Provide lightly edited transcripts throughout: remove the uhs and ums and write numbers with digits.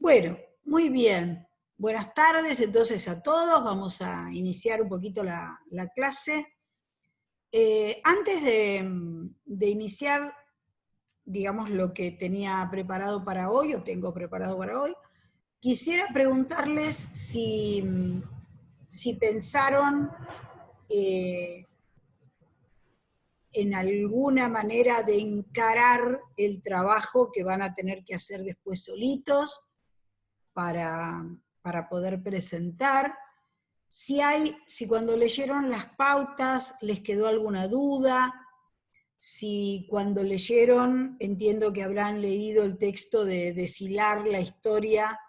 Bueno, muy bien. Buenas tardes entonces a todos. Vamos a iniciar un poquito la clase. Antes de iniciar, digamos, lo que tenía preparado para hoy, o tengo preparado para hoy, quisiera preguntarles si pensaron en alguna manera de encarar el trabajo que van a tener que hacer después solitos para poder presentar. Si cuando leyeron las pautas les quedó alguna duda, si cuando leyeron, entiendo que habrán leído el texto de Deshilar la historia,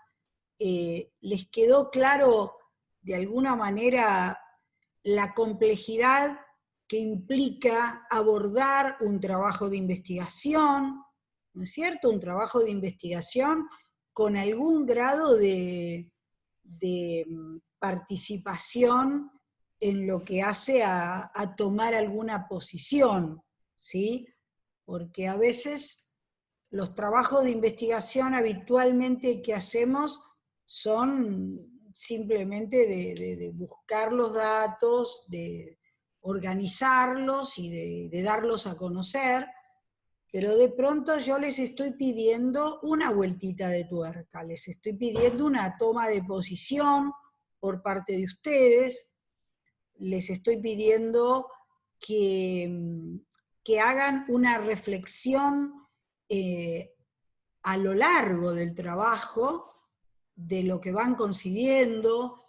les quedó claro de alguna manera la complejidad que implica abordar un trabajo de investigación, ¿no es cierto? Un trabajo de investigación con algún grado de participación en lo que hace a tomar alguna posición, ¿sí? Porque a veces los trabajos de investigación habitualmente que hacemos son simplemente de buscar los datos, de organizarlos y de darlos a conocer, pero de pronto yo les estoy pidiendo una vueltita de tuerca, les estoy pidiendo una toma de posición por parte de ustedes, les estoy pidiendo que hagan una reflexión a lo largo del trabajo, de lo que van consiguiendo,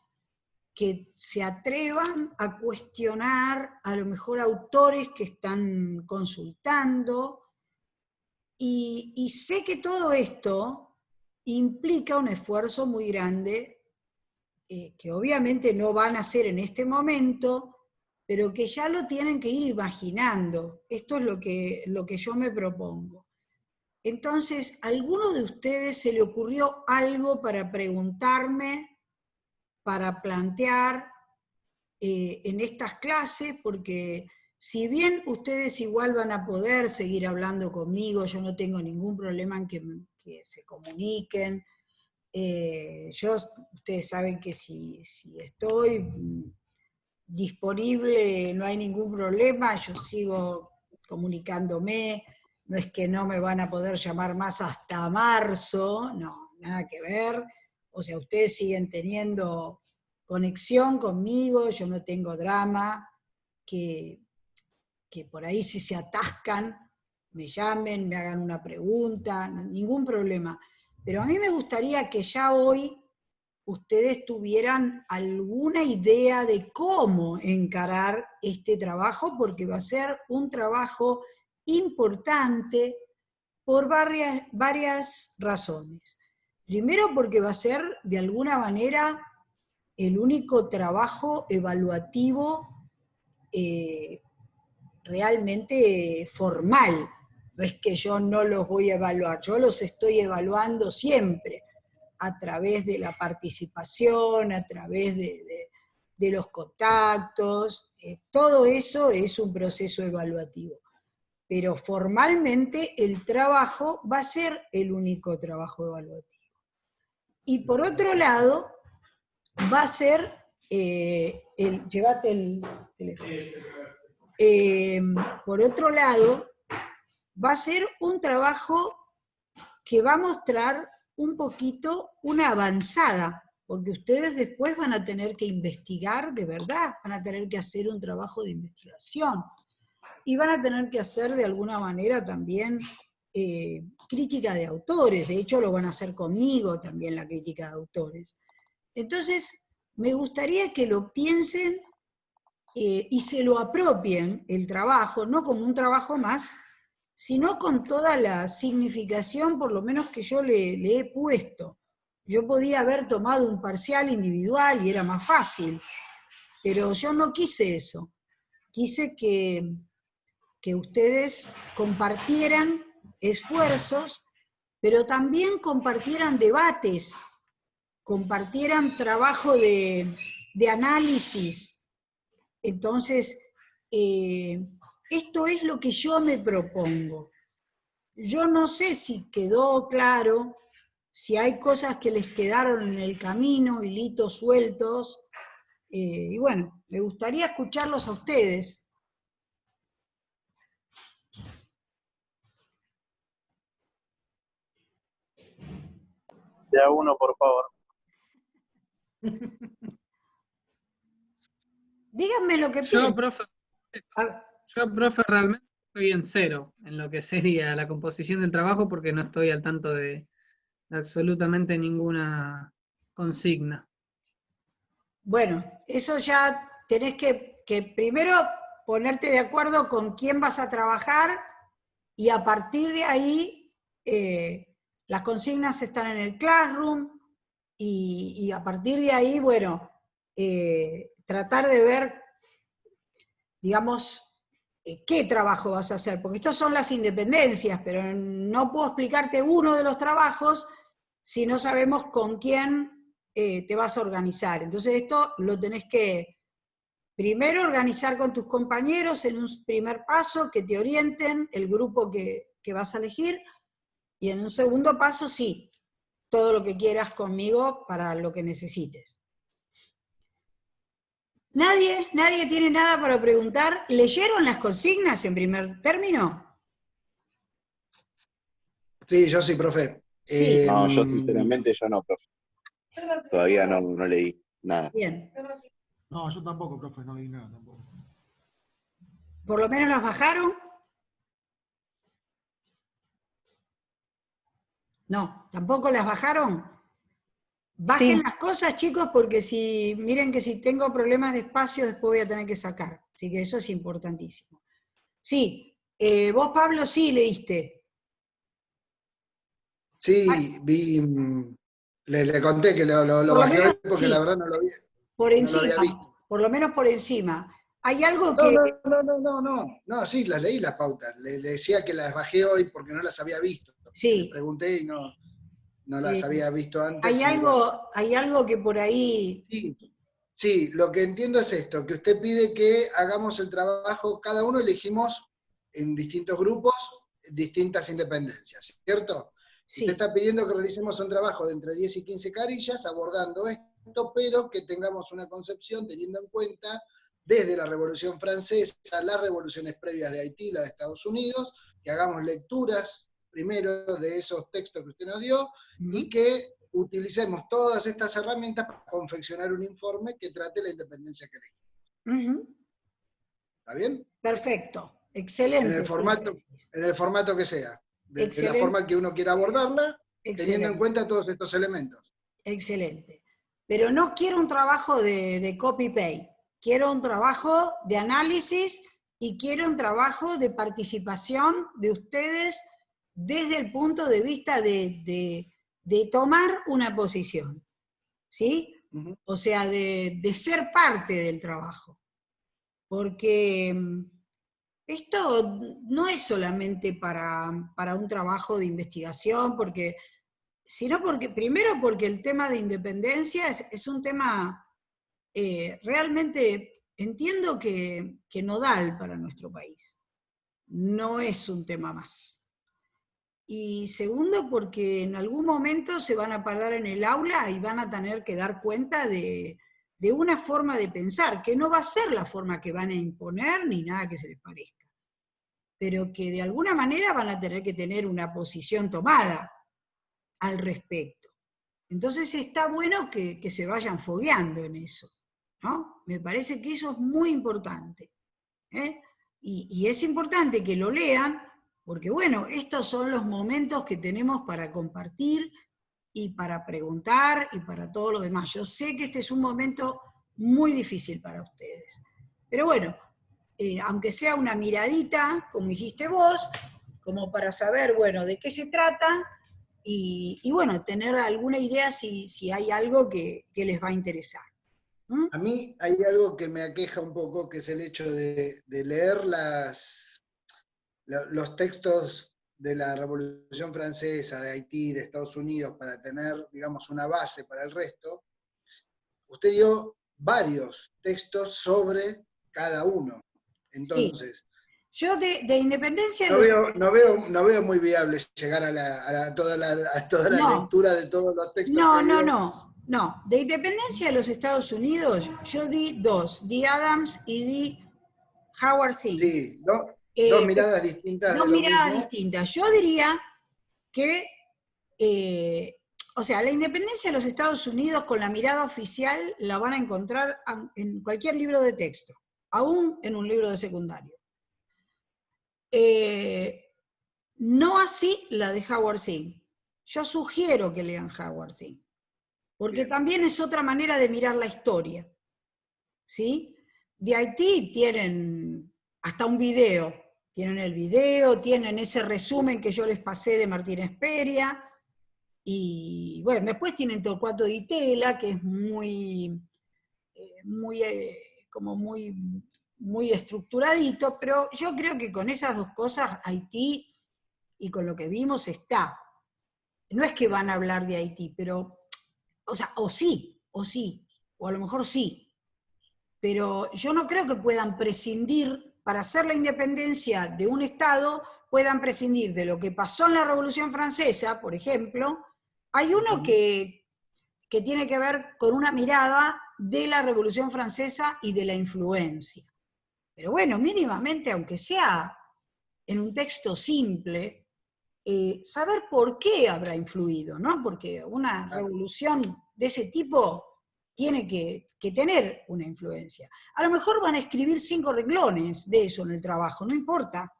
que se atrevan a cuestionar a lo mejor autores que están consultando, y sé que todo esto implica un esfuerzo muy grande, que obviamente no van a hacer en este momento, pero que ya lo tienen que ir imaginando. Esto es lo que yo me propongo. Entonces, ¿a alguno de ustedes se le ocurrió algo para preguntarme, para plantear en estas clases? Porque si bien ustedes igual van a poder seguir hablando conmigo, yo no tengo ningún problema en que se comuniquen. Ustedes saben que si estoy disponible no hay ningún problema, yo sigo comunicándome, no es que no me van a poder llamar más hasta marzo, no, nada que ver. O sea, ustedes siguen teniendo conexión conmigo, yo no tengo drama, que por ahí si se atascan, me llamen, me hagan una pregunta, ningún problema. Pero a mí me gustaría que ya hoy ustedes tuvieran alguna idea de cómo encarar este trabajo, porque va a ser un trabajo importante por varias razones. Primero, porque va a ser de alguna manera el único trabajo evaluativo realmente formal. No es que yo no los voy a evaluar, yo los estoy evaluando siempre, a través de la participación, a través de los contactos, todo eso es un proceso evaluativo. Pero formalmente el trabajo va a ser el único trabajo evaluativo. Y por otro lado, va a ser, llévate el teléfono. Por otro lado, va a ser un trabajo que va a mostrar un poquito una avanzada, porque ustedes después van a tener que investigar de verdad, van a tener que hacer un trabajo de investigación, y van a tener que hacer de alguna manera también crítica de autores, de hecho lo van a hacer conmigo también la crítica de autores. Entonces, me gustaría que lo piensen y se lo apropien el trabajo, no como un trabajo más, sino con toda la significación, por lo menos que yo le he puesto. Yo podía haber tomado un parcial individual y era más fácil, pero yo no quise eso. Quise que ustedes compartieran esfuerzos, pero también compartieran debates, compartieran trabajo de análisis. Entonces, esto es lo que yo me propongo. Yo no sé si quedó claro, si hay cosas que les quedaron en el camino, hilitos sueltos, y bueno, me gustaría escucharlos a ustedes. De a uno, por favor. Díganme lo que Yo, piensan. profe, realmente estoy en cero en lo que sería la composición del trabajo porque no estoy al tanto de absolutamente ninguna consigna. Bueno, eso ya tenés que primero ponerte de acuerdo con quién vas a trabajar y a partir de ahí las consignas están en el Classroom y a partir de ahí, bueno, tratar de ver, digamos, qué trabajo vas a hacer, porque estas son las independencias, pero no puedo explicarte uno de los trabajos si no sabemos con quién te vas a organizar. Entonces esto lo tenés que primero organizar con tus compañeros en un primer paso, que te orienten el grupo que vas a elegir, y en un segundo paso sí, todo lo que quieras conmigo para lo que necesites. ¿Nadie tiene nada para preguntar? ¿Leyeron las consignas en primer término? Sí, yo sí, profe. Sí. No, yo sinceramente yo no, profe. Todavía no leí nada. Bien. No, yo tampoco, profe, no leí nada tampoco. ¿Por lo menos las bajaron? No, ¿tampoco las bajaron? Bajen las cosas, chicos, porque miren que si tengo problemas de espacio después voy a tener que sacar. Así que eso es importantísimo. Sí, vos, Pablo, sí leíste. Sí, vi, le conté que lo bajé hoy porque sí, la verdad no lo vi. Por No encima, lo había visto. por lo menos por encima. Hay algo que... No, sí, las leí las pautas. Le decía que las bajé hoy porque no las había visto. Sí. Le pregunté y no las había visto antes. Hay algo que por ahí... Sí, lo que entiendo es esto, que usted pide que hagamos el trabajo, cada uno elegimos en distintos grupos, distintas independencias, ¿cierto? Sí. Usted está pidiendo que realicemos un trabajo de entre 10 y 15 carillas abordando esto, pero que tengamos una concepción teniendo en cuenta desde la Revolución Francesa, las revoluciones previas de Haití, la de Estados Unidos, que hagamos lecturas primero de esos textos que usted nos dio, y que utilicemos todas estas herramientas para confeccionar un informe que trate la independencia que elegimos. ¿Está bien? Perfecto, excelente. En el formato que sea, de la forma que uno quiera abordarla, teniendo en cuenta todos estos elementos. Excelente. Pero no quiero un trabajo de copy-paste, quiero un trabajo de análisis y quiero un trabajo de participación de ustedes desde el punto de vista de tomar una posición, ¿sí? O sea, de ser parte del trabajo. Porque esto no es solamente para un trabajo de investigación, sino primero porque el tema de independencia es un tema realmente, entiendo que nodal para nuestro país. No es un tema más. Y segundo, porque en algún momento se van a parar en el aula y van a tener que dar cuenta de una forma de pensar, que no va a ser la forma que van a imponer ni nada que se les parezca, pero que de alguna manera van a tener que tener una posición tomada al respecto. Entonces está bueno que se vayan fogueando en eso, ¿no? Me parece que eso es muy importante, ¿eh? Y es importante que lo lean, porque bueno, estos son los momentos que tenemos para compartir y para preguntar y para todo lo demás. Yo sé que este es un momento muy difícil para ustedes, pero bueno, aunque sea una miradita, como hiciste vos, como para saber, bueno, de qué se trata, y bueno, tener alguna idea si hay algo que les va a interesar. A mí hay algo que me aqueja un poco, que es el hecho de leer los textos de la Revolución Francesa, de Haití, de Estados Unidos, para tener, digamos, una base para el resto. Usted dio varios textos sobre cada uno. Entonces, Yo de independencia... No veo muy viable llegar a toda la No. lectura de todos los textos que dio. No. De independencia de los Estados Unidos, yo di dos, di Adams y di Howard Zinn. Sí, dos miradas distintas Dos de lo miradas mismo. distintas. Yo diría que, o sea, la independencia de los Estados Unidos con la mirada oficial la van a encontrar en cualquier libro de texto, aún en un libro de secundario. No así la de Howard Zinn. Yo sugiero que lean Howard Zinn, porque también es otra manera de mirar la historia. ¿Sí? De Haití tienen hasta un video, tienen el video, tienen ese resumen que yo les pasé de Martínez Peria, y bueno, después tienen Torcuato Di Tella, que es muy estructuradito, pero yo creo que con esas dos cosas, Haití y con lo que vimos está. No es que van a hablar de Haití, pero, o sea, o sí, o a lo mejor sí, pero yo no creo que puedan prescindir, para hacer la independencia de un Estado, puedan prescindir de lo que pasó en la Revolución Francesa, por ejemplo. Hay uno que tiene que ver con una mirada de la Revolución Francesa y de la influencia. Pero bueno, mínimamente, aunque sea en un texto simple, saber por qué habrá influido, ¿no? Porque una revolución de ese tipo tiene que tener una influencia. A lo mejor van a escribir 5 renglones de eso en el trabajo, no importa.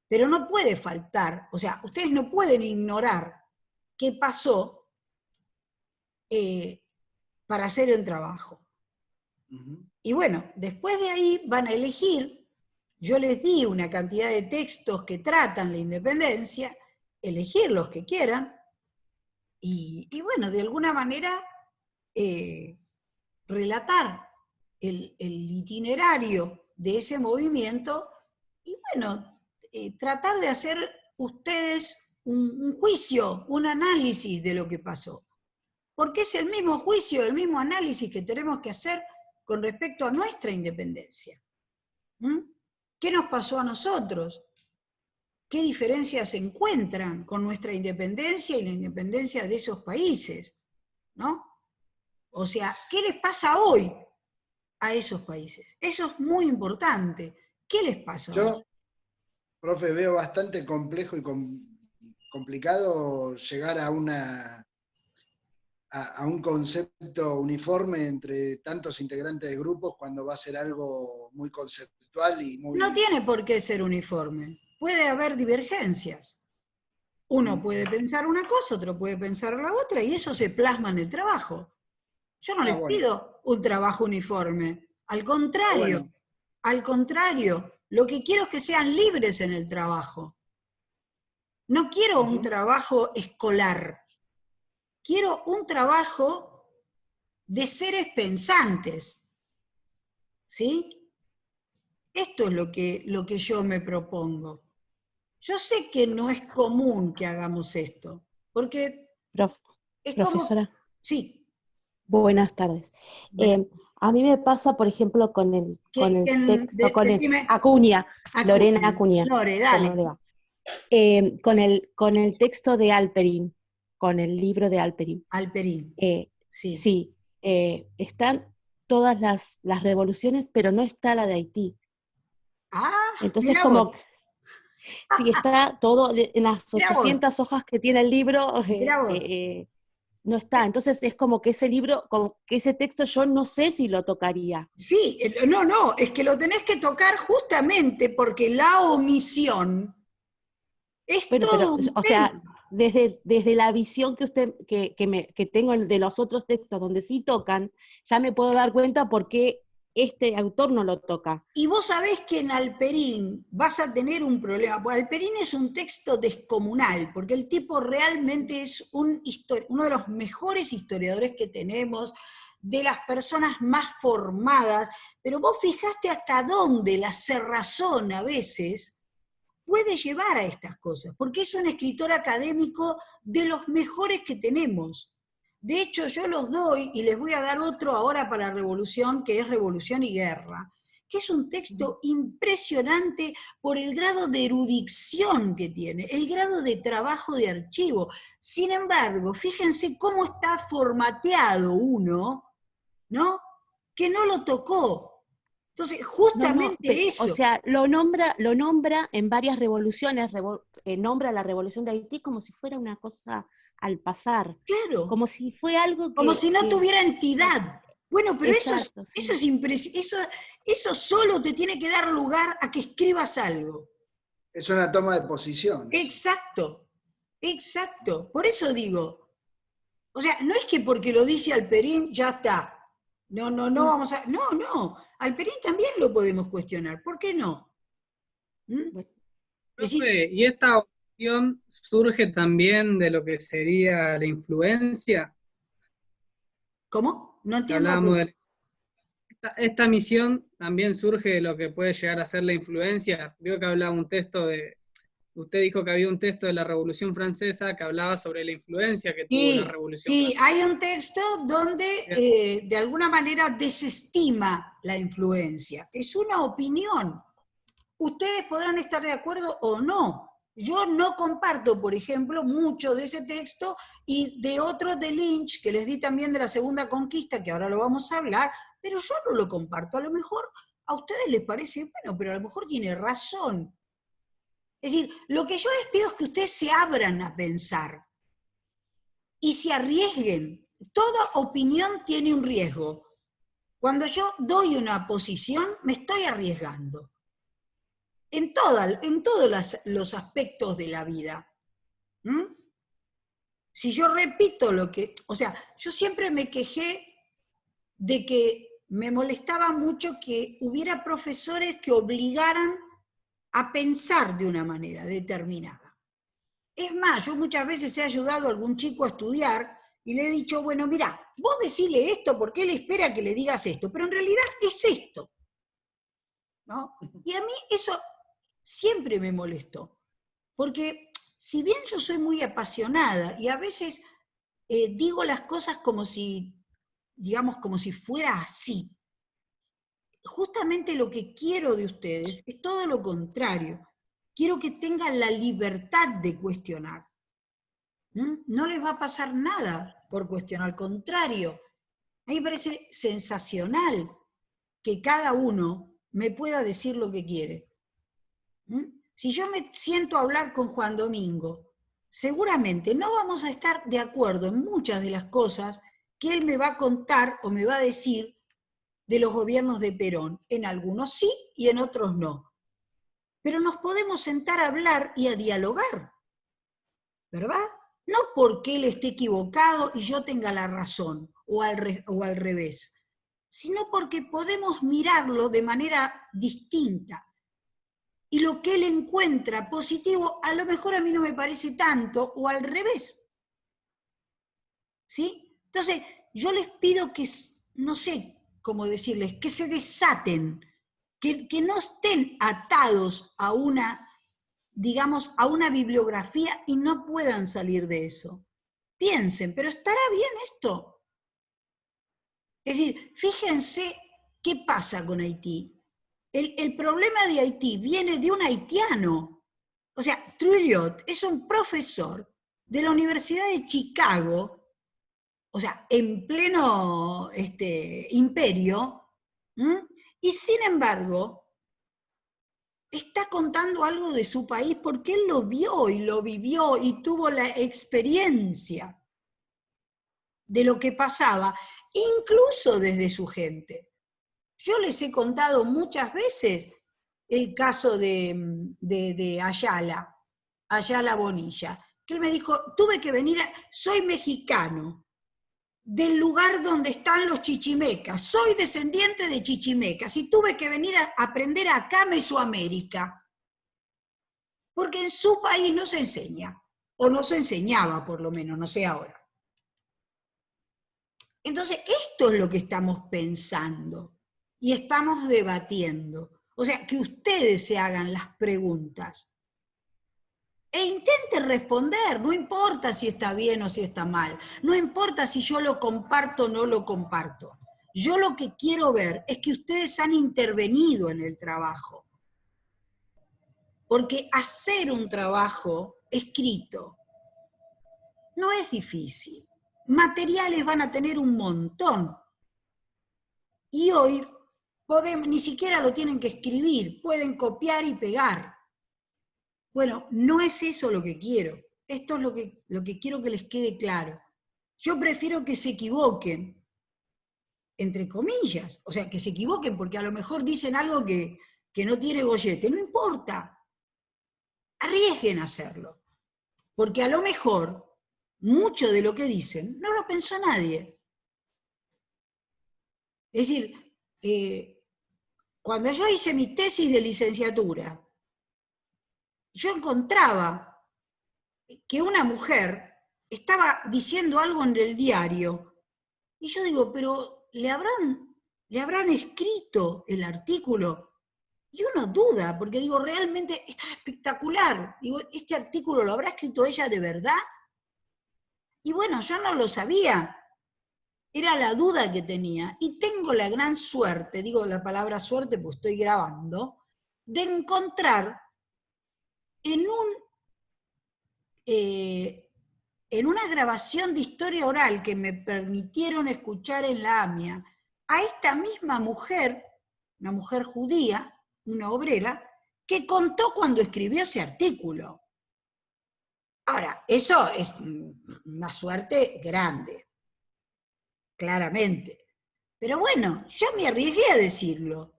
Pero no puede faltar, o sea, ustedes no pueden ignorar qué pasó para hacer el trabajo. Y bueno, después de ahí van a elegir, yo les di una cantidad de textos que tratan la independencia, elegir los que quieran, y bueno, de alguna manera relatar el itinerario de ese movimiento, y bueno, tratar de hacer ustedes un juicio, un análisis de lo que pasó. Porque es el mismo juicio, el mismo análisis que tenemos que hacer con respecto a nuestra independencia. ¿Qué nos pasó a nosotros? ¿Qué diferencias se encuentran con nuestra independencia y la independencia de esos países? ¿No? O sea, ¿qué les pasa hoy a esos países? Eso es muy importante. ¿Qué les pasa hoy? Yo, profe, veo bastante complejo y complicado llegar a un concepto uniforme entre tantos integrantes de grupos cuando va a ser algo muy conceptual y muy... No tiene por qué ser uniforme. Puede haber divergencias. Uno puede pensar una cosa, otro puede pensar la otra, y eso se plasma en el trabajo. Yo no les pido un trabajo uniforme. Al contrario, lo que quiero es que sean libres en el trabajo. No quiero un trabajo escolar. Quiero un trabajo de seres pensantes. ¿Sí? Esto es lo que yo me propongo. Yo sé que no es común que hagamos esto, porque es profesora. como... Sí. Buenas tardes. A mí me pasa, por ejemplo, con el texto, Acuña, Lorena Acuña. Lore, dale. Con el texto de Halperin, con el libro de Halperin. Halperin, sí. Sí, están todas las revoluciones, pero no está la de Haití. Entonces como... Sí, está todo en las 800 hojas que tiene el libro, no está. Entonces es como que ese libro, como que ese texto yo no sé si lo tocaría. Sí, no, es que lo tenés que tocar justamente porque la omisión es todo un o sea, desde la visión que usted que tengo de los otros textos donde sí tocan, ya me puedo dar cuenta por qué este autor no lo toca. Y vos sabés que en Halperin vas a tener un problema, porque Halperin es un texto descomunal, porque el tipo realmente es uno de los mejores historiadores que tenemos, de las personas más formadas, pero vos fijaste hasta dónde la cerrazón a veces puede llevar a estas cosas, porque es un escritor académico de los mejores que tenemos. De hecho, yo los doy, y les voy a dar otro ahora para Revolución, que es Revolución y Guerra, que es un texto impresionante por el grado de erudición que tiene, el grado de trabajo de archivo. Sin embargo, fíjense cómo está formateado uno, ¿no? Que no lo tocó. Entonces, justamente eso. O sea, lo nombra en varias revoluciones, nombra la revolución de Haití como si fuera una cosa al pasar. Claro. Como si fue algo que... Como si no tuviera entidad. Bueno, pero exacto, eso es impresionante. Eso solo te tiene que dar lugar a que escribas algo. Es una toma de posición. Exacto, exacto. Por eso digo, o sea, no es que porque lo dice Halperin ya está. No, vamos a... No, Halperin también lo podemos cuestionar. ¿Por qué no? Profe, ¿y esta opción surge también de lo que sería la influencia? ¿Cómo? No entiendo. Esta misión también surge de lo que puede llegar a ser la influencia. Veo que hablaba un texto usted dijo que había un texto de la Revolución Francesa que hablaba sobre la influencia que tuvo la Revolución Francesa. Sí, hay un texto donde de alguna manera desestima la influencia. Es una opinión. Ustedes podrán estar de acuerdo o no. Yo no comparto, por ejemplo, mucho de ese texto y de otro de Lynch, que les di también de la Segunda Conquista, que ahora lo vamos a hablar, pero yo no lo comparto. A lo mejor a ustedes les parece bueno, pero a lo mejor tiene razón. Es decir, lo que yo les pido es que ustedes se abran a pensar y se arriesguen. Toda opinión tiene un riesgo. Cuando yo doy una posición, me estoy arriesgando. En todos los aspectos de la vida. Si yo repito o sea, yo siempre me quejé de que me molestaba mucho que hubiera profesores que obligaran a pensar de una manera determinada. Es más, yo muchas veces he ayudado a algún chico a estudiar y le he dicho, bueno, mira, vos decile esto porque él espera que le digas esto, pero en realidad es esto. ¿No? Y a mí eso siempre me molestó, porque si bien yo soy muy apasionada y a veces digo las cosas como si, digamos, como si fuera así, justamente lo que quiero de ustedes es todo lo contrario. Quiero que tengan la libertad de cuestionar. No les va a pasar nada por cuestionar, al contrario. A mí me parece sensacional que cada uno me pueda decir lo que quiere. Si yo me siento a hablar con Juan Domingo, seguramente no vamos a estar de acuerdo en muchas de las cosas que él me va a contar o me va a decir de los gobiernos de Perón. En algunos sí y en otros no. Pero nos podemos sentar a hablar y a dialogar, ¿verdad? No porque él esté equivocado y yo tenga la razón, o al revés, sino porque podemos mirarlo de manera distinta. Y lo que él encuentra positivo, a lo mejor a mí no me parece tanto, o al revés. ¿Sí? Entonces, yo les pido que, no sé cómo decirles, que se desaten, que no estén atados a una, digamos, a una bibliografía y no puedan salir de eso. Piensen, ¿pero estará bien esto? Es decir, fíjense qué pasa con Haití. El problema de Haití viene de un haitiano. O sea, Trulliot es un profesor de la Universidad de Chicago, o sea, en pleno imperio, y sin embargo, está contando algo de su país porque él lo vio y lo vivió y tuvo la experiencia de lo que pasaba, incluso desde su gente. Yo les he contado muchas veces el caso de Ayala Bonilla, que él me dijo, tuve que venir, soy mexicano, del lugar donde están los chichimecas, soy descendiente de chichimecas, y tuve que venir a aprender acá Mesoamérica, porque en su país no se enseña, o no se enseñaba por lo menos, no sé ahora. Entonces, esto es lo que estamos pensando. Y estamos debatiendo. O sea, que ustedes se hagan las preguntas. E intenten responder, no importa si está bien o si está mal. No importa si yo lo comparto o no lo comparto. Yo lo que quiero ver es que ustedes han intervenido en el trabajo. Porque hacer un trabajo escrito no es difícil. Materiales van a tener un montón. Y hoy ni siquiera lo tienen que escribir, pueden copiar y pegar. Bueno, no es eso lo que quiero. Esto es lo que quiero que les quede claro. Yo prefiero que se equivoquen, entre comillas. O sea, que se equivoquen porque a lo mejor dicen algo que no tiene gollete. No importa. Arriesguen a hacerlo. Porque a lo mejor mucho de lo que dicen no lo pensó nadie. Es decir, cuando yo hice mi tesis de licenciatura, yo encontraba que una mujer estaba diciendo algo en el diario, y yo digo, pero ¿le habrán escrito el artículo? Y uno duda, porque digo, realmente está espectacular. Digo, ¿este artículo lo habrá escrito ella de verdad? Y bueno, yo no lo sabía. Era la duda que tenía. Y tengo la gran suerte, digo la palabra suerte porque estoy grabando, de encontrar en una grabación de historia oral que me permitieron escuchar en la AMIA, a esta misma mujer, una mujer judía, una obrera, que contó cuando escribió ese artículo. Ahora, eso es una suerte grande, claramente. Pero bueno, yo me arriesgué a decirlo,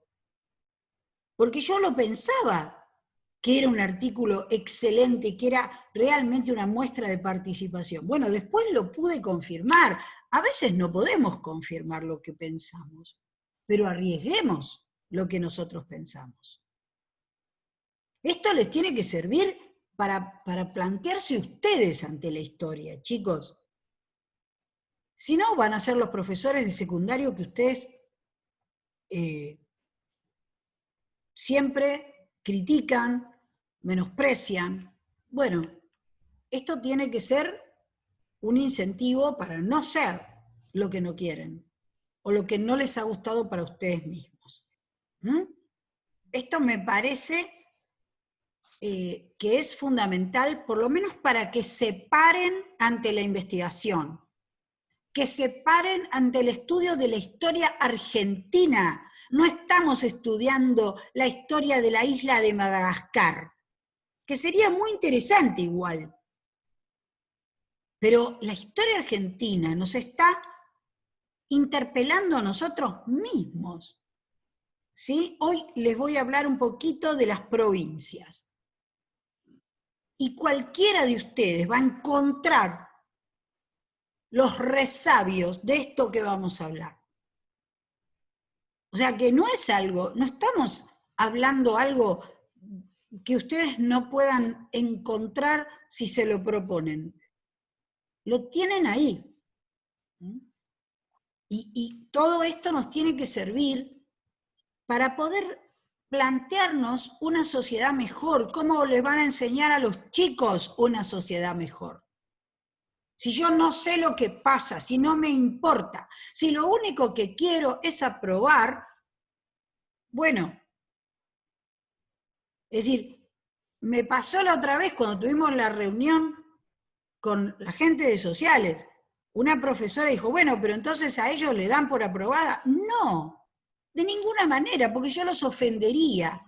porque yo lo pensaba, que era un artículo excelente, que era realmente una muestra de participación. Bueno, después lo pude confirmar. A veces no podemos confirmar lo que pensamos, pero arriesguemos lo que nosotros pensamos. Esto les tiene que servir para plantearse ustedes ante la historia, chicos. Si no, van a ser los profesores de secundario que ustedes siempre critican, menosprecian. Bueno, esto tiene que ser un incentivo para no ser lo que no quieren, o lo que no les ha gustado para ustedes mismos. Esto me parece que es fundamental, por lo menos para que se paren ante la investigación, que se paren ante el estudio de la historia argentina. No estamos estudiando la historia de la isla de Madagascar, que sería muy interesante igual. Pero la historia argentina nos está interpelando a nosotros mismos. ¿Sí? Hoy les voy a hablar un poquito de las provincias. Y cualquiera de ustedes va a encontrar los resabios de esto que vamos a hablar. O sea que no es algo, no estamos hablando algo que ustedes no puedan encontrar si se lo proponen. Lo tienen ahí. Y todo esto nos tiene que servir para poder plantearnos una sociedad mejor. ¿Cómo les van a enseñar a los chicos una sociedad mejor? Si yo no sé lo que pasa, si no me importa, si lo único que quiero es aprobar, bueno, es decir, me pasó la otra vez cuando tuvimos la reunión con la gente de sociales. Una profesora dijo, bueno, pero entonces a ellos le dan por aprobada. No, de ninguna manera, porque yo los ofendería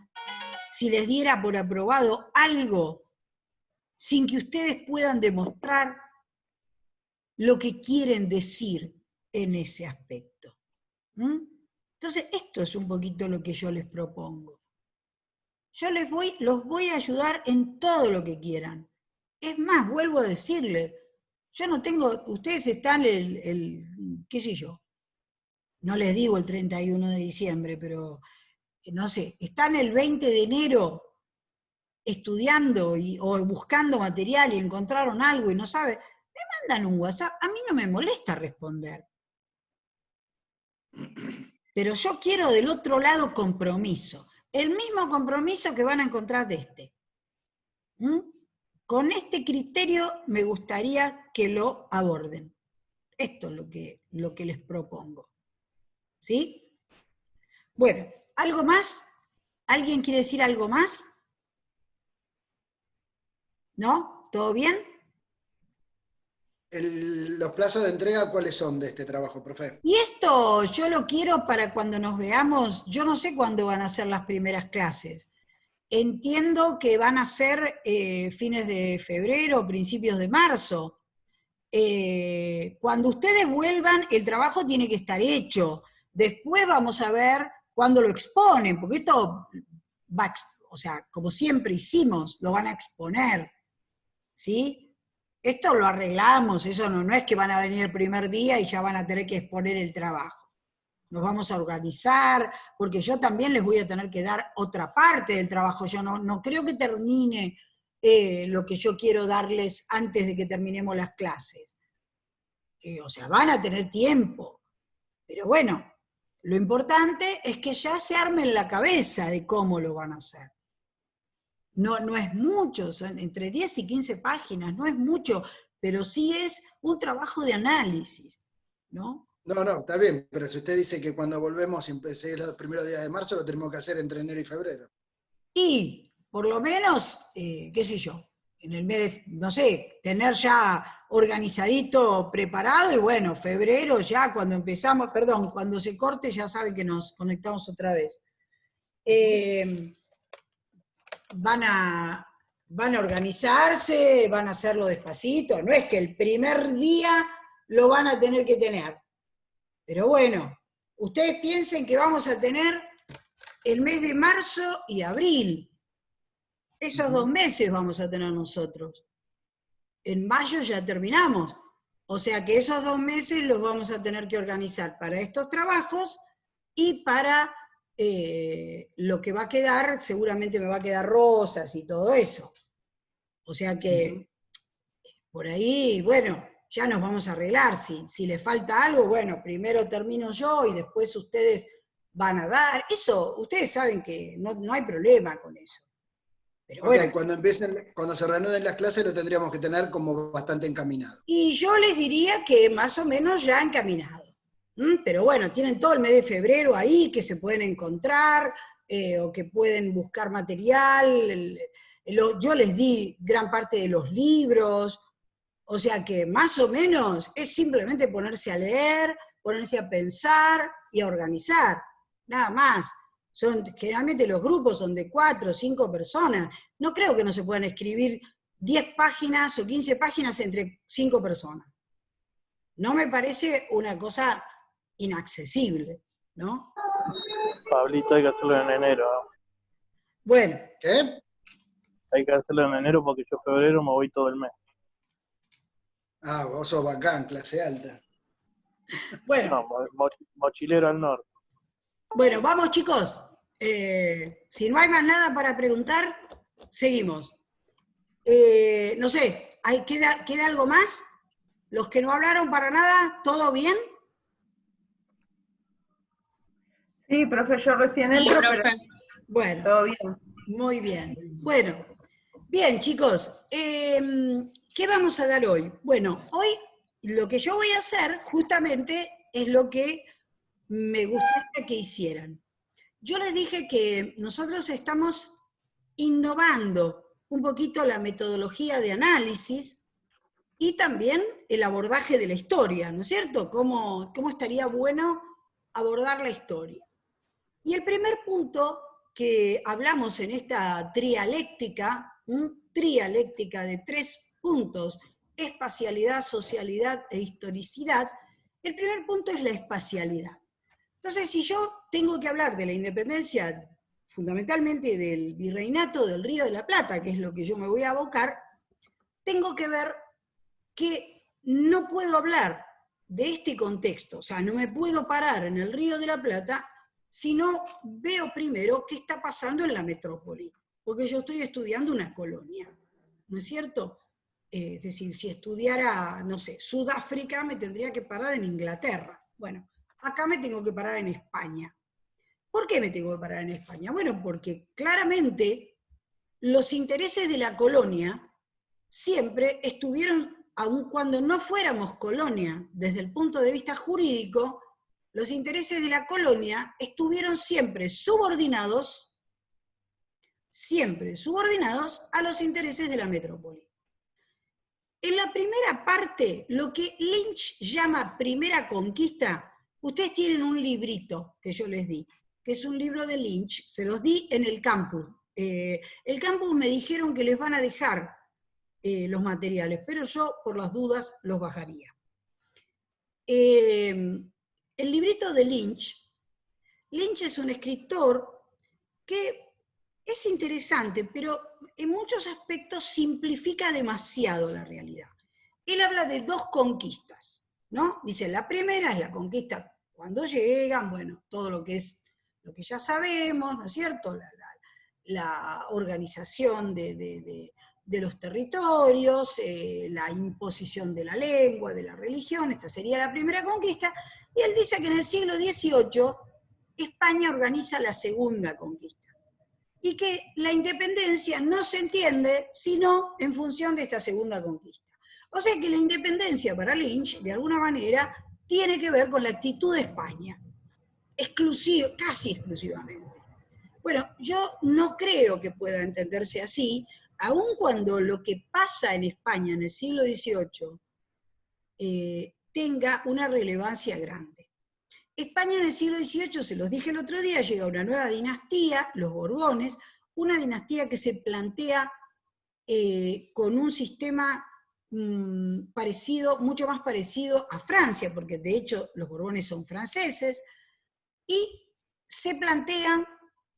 si les diera por aprobado algo sin que ustedes puedan demostrar lo que quieren decir en ese aspecto. Entonces, esto es un poquito lo que yo les propongo. Yo los voy a ayudar en todo lo que quieran. Es más, vuelvo a decirles, yo no tengo, ustedes están qué sé yo, no les digo el 31 de diciembre, pero no sé, están el 20 de enero estudiando o buscando material y encontraron algo y no saben, me mandan un WhatsApp, a mí no me molesta responder. Pero yo quiero del otro lado compromiso, el mismo compromiso que van a encontrar de este. Con este criterio me gustaría que lo aborden. Esto es lo que les propongo. ¿Sí? Bueno, ¿algo más? ¿Alguien quiere decir algo más? ¿No? ¿Todo bien? ¿Los plazos de entrega cuáles son de este trabajo, profe? Y esto yo lo quiero para cuando nos veamos, yo no sé cuándo van a ser las primeras clases. Entiendo que van a ser fines de febrero, principios de marzo. Cuando ustedes vuelvan, el trabajo tiene que estar hecho. Después vamos a ver cuándo lo exponen, porque esto va, o sea, como siempre hicimos, lo van a exponer, ¿sí? Esto lo arreglamos, eso no es que van a venir el primer día y ya van a tener que exponer el trabajo. Nos vamos a organizar, porque yo también les voy a tener que dar otra parte del trabajo. Yo no creo que termine lo que yo quiero darles antes de que terminemos las clases. O sea, van a tener tiempo. Pero bueno, lo importante es que ya se armen la cabeza de cómo lo van a hacer. No es mucho, son entre 10 y 15 páginas, no es mucho, pero sí es un trabajo de análisis, ¿no? No, está bien, pero si usted dice que cuando volvemos y empecé los primeros días de marzo, lo tenemos que hacer entre enero y febrero. Y, por lo menos, qué sé yo, en el mes de, no sé, tener ya organizadito, preparado, y bueno, febrero ya cuando empezamos, perdón, cuando se corte ya saben que nos conectamos otra vez. Van a organizarse, van a hacerlo despacito, no es que el primer día lo van a tener que tener. Pero bueno, ustedes piensen que vamos a tener el mes de marzo y abril. Esos 2 meses vamos a tener nosotros. En mayo ya terminamos. O sea que esos 2 meses los vamos a tener que organizar para estos trabajos y para lo que va a quedar, seguramente me va a quedar rosas y todo eso. O sea que por ahí, bueno, ya nos vamos a arreglar. Si les falta algo, bueno, primero termino yo y después ustedes van a dar. Eso, ustedes saben que no hay problema con eso. Pero Ok, bueno, cuando se reanuden las clases lo tendríamos que tener como bastante encaminado. y yo les diría que más o menos ya encaminado. Pero bueno, tienen todo el mes de febrero ahí que se pueden encontrar, o que pueden buscar material. Yo les di gran parte de los libros, o sea que más o menos es simplemente ponerse a leer, ponerse a pensar y a organizar, nada más. Generalmente los grupos son de 4 o 5 personas. No creo que no se puedan escribir 10 páginas o 15 páginas entre 5 personas. No me parece una cosa inaccesible, ¿no? Pablito, hay que hacerlo en enero. Bueno. ¿Qué? Hay que hacerlo en enero porque yo en febrero me voy todo el mes. Ah, vos sos bacán, clase alta. Bueno. No, mochilero al norte. Bueno, vamos chicos. Si no hay más nada para preguntar, seguimos. No sé, ¿queda algo más? Los que no hablaron para nada, ¿todo bien? Sí, profe, yo recién entro, profe. pero bueno, todo bien. Muy bien. Bueno, bien chicos, ¿qué vamos a dar hoy? Bueno, hoy lo que yo voy a hacer justamente es lo que me gustaría que hicieran. Yo les dije que nosotros estamos innovando un poquito la metodología de análisis y también el abordaje de la historia, ¿no es cierto? ¿Cómo estaría bueno abordar la historia? Y el primer punto que hablamos en esta trialéctica de 3 puntos, espacialidad, socialidad e historicidad, el primer punto es la espacialidad. Entonces, si yo tengo que hablar de la independencia, fundamentalmente del virreinato del Río de la Plata, que es lo que yo me voy a abocar, tengo que ver que no puedo hablar de este contexto, o sea, no me puedo parar en el Río de la Plata si no veo primero qué está pasando en la metrópoli, porque yo estoy estudiando una colonia, ¿no es cierto? Es decir, si estudiara, no sé, Sudáfrica, me tendría que parar en Inglaterra. Bueno, acá me tengo que parar en España. ¿Por qué me tengo que parar en España? Bueno, porque claramente los intereses de la colonia siempre estuvieron, aun cuando no fuéramos colonia, desde el punto de vista jurídico, los intereses de la colonia estuvieron siempre subordinados a los intereses de la metrópoli. En la primera parte, lo que Lynch llama primera conquista, ustedes tienen un librito que yo les di, que es un libro de Lynch, se los di en el campus. El campus me dijeron que les van a dejar los materiales, pero yo por las dudas los bajaría. El librito de Lynch es un escritor que es interesante, pero en muchos aspectos simplifica demasiado la realidad. Él habla de dos conquistas, ¿no? Dice, la primera es la conquista cuando llegan, bueno, todo lo que ya sabemos, ¿no es cierto? La organización de los territorios, la imposición de la lengua, de la religión, esta sería la primera conquista, y él dice que en el siglo XVIII España organiza la segunda conquista, y que la independencia no se entiende sino en función de esta segunda conquista. O sea que la independencia para Lynch, de alguna manera, tiene que ver con la actitud de España, casi exclusivamente. Bueno, yo no creo que pueda entenderse así, aun cuando lo que pasa en España en el siglo XVIII tenga una relevancia grande. España en el siglo XVIII, se los dije el otro día, llega una nueva dinastía, los Borbones, una dinastía que se plantea con un sistema mucho más parecido a Francia, porque de hecho los Borbones son franceses, y se plantean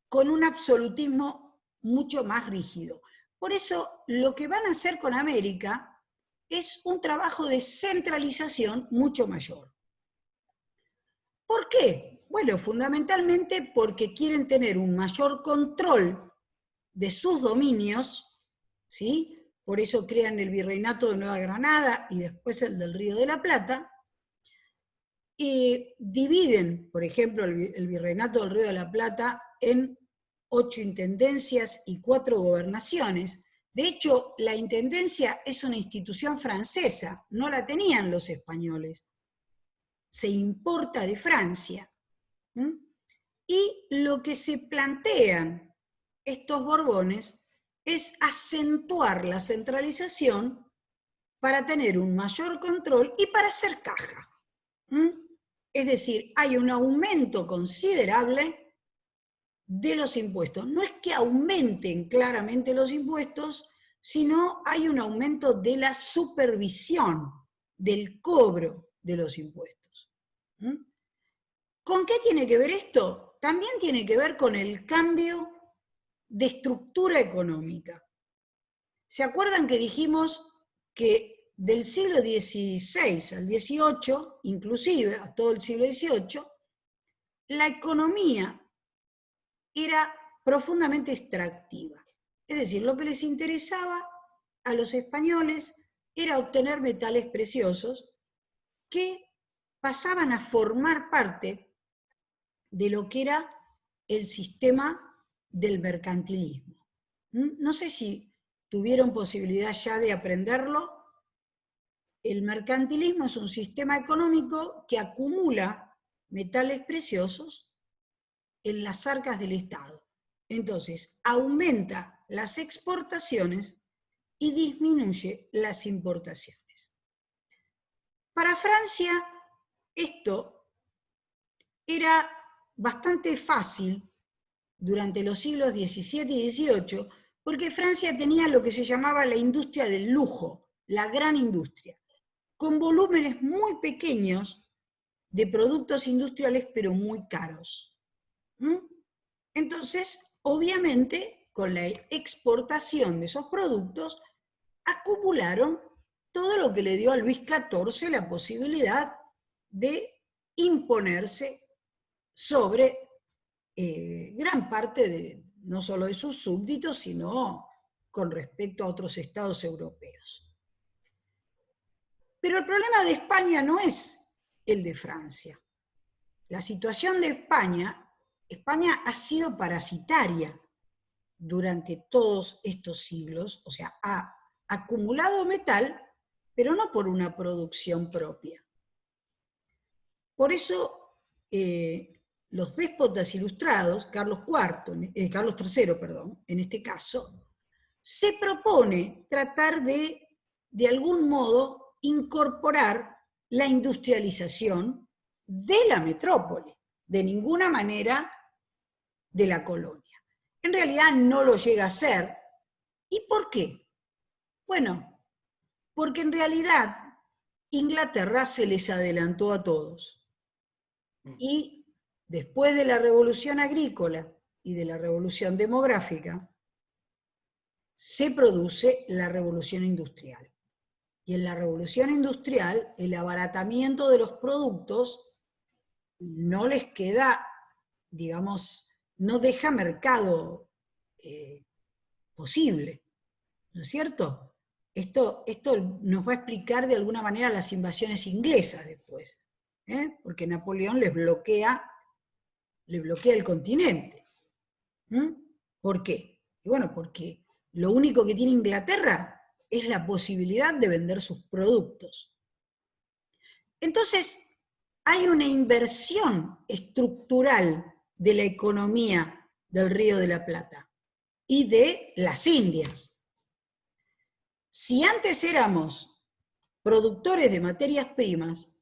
con un absolutismo mucho más rígido. Por eso lo que van a hacer con América es un trabajo de centralización mucho mayor. ¿Por qué? Bueno, fundamentalmente porque quieren tener un mayor control de sus dominios, ¿sí? Por eso crean el Virreinato de Nueva Granada y después el del Río de la Plata, y dividen, por ejemplo, el Virreinato del Río de la Plata en 8 intendencias y 4 gobernaciones. De hecho, la intendencia es una institución francesa, no la tenían los españoles. Se importa de Francia. Y lo que se plantean estos Borbones es acentuar la centralización para tener un mayor control y para hacer caja. Es decir, hay un aumento considerable de los impuestos. No es que aumenten claramente los impuestos, sino hay un aumento de la supervisión, del cobro de los impuestos. ¿Con qué tiene que ver esto? También tiene que ver con el cambio de estructura económica. ¿Se acuerdan que dijimos que del siglo XVI al XVIII, inclusive a todo el siglo XVIII, la economía era profundamente extractiva? Es decir, lo que les interesaba a los españoles era obtener metales preciosos que pasaban a formar parte de lo que era el sistema del mercantilismo. No sé si tuvieron posibilidad ya de aprenderlo. El mercantilismo es un sistema económico que acumula metales preciosos en las arcas del Estado. Entonces, aumenta las exportaciones y disminuye las importaciones. Para Francia, esto era bastante fácil durante los siglos XVII y XVIII, porque Francia tenía lo que se llamaba la industria del lujo, la gran industria, con volúmenes muy pequeños de productos industriales, pero muy caros. Entonces, obviamente, con la exportación de esos productos, acumularon todo lo que le dio a Luis XIV la posibilidad de imponerse sobre gran parte no solo de sus súbditos, sino con respecto a otros estados europeos. Pero el problema de España no es el de Francia. La situación de España ha sido parasitaria durante todos estos siglos, o sea, ha acumulado metal, pero no por una producción propia. Por eso los déspotas ilustrados, Carlos III, perdón, en este caso, se propone tratar de algún modo, incorporar la industrialización de la metrópoli, de ninguna manera de la colonia. En realidad no lo llega a hacer. ¿Y por qué? Bueno, porque en realidad Inglaterra se les adelantó a todos. Y después de la revolución agrícola y de la revolución demográfica, se produce la revolución industrial. Y en la revolución industrial, el abaratamiento de los productos no les queda, digamos, no deja mercado posible, ¿no es cierto? Esto nos va a explicar de alguna manera las invasiones inglesas después, porque Napoleón les bloquea el continente. ¿Por qué? Y bueno, porque lo único que tiene Inglaterra es la posibilidad de vender sus productos. Entonces, hay una inversión estructural de la economía del Río de la Plata y de las Indias. Si antes éramos productores de materias primas,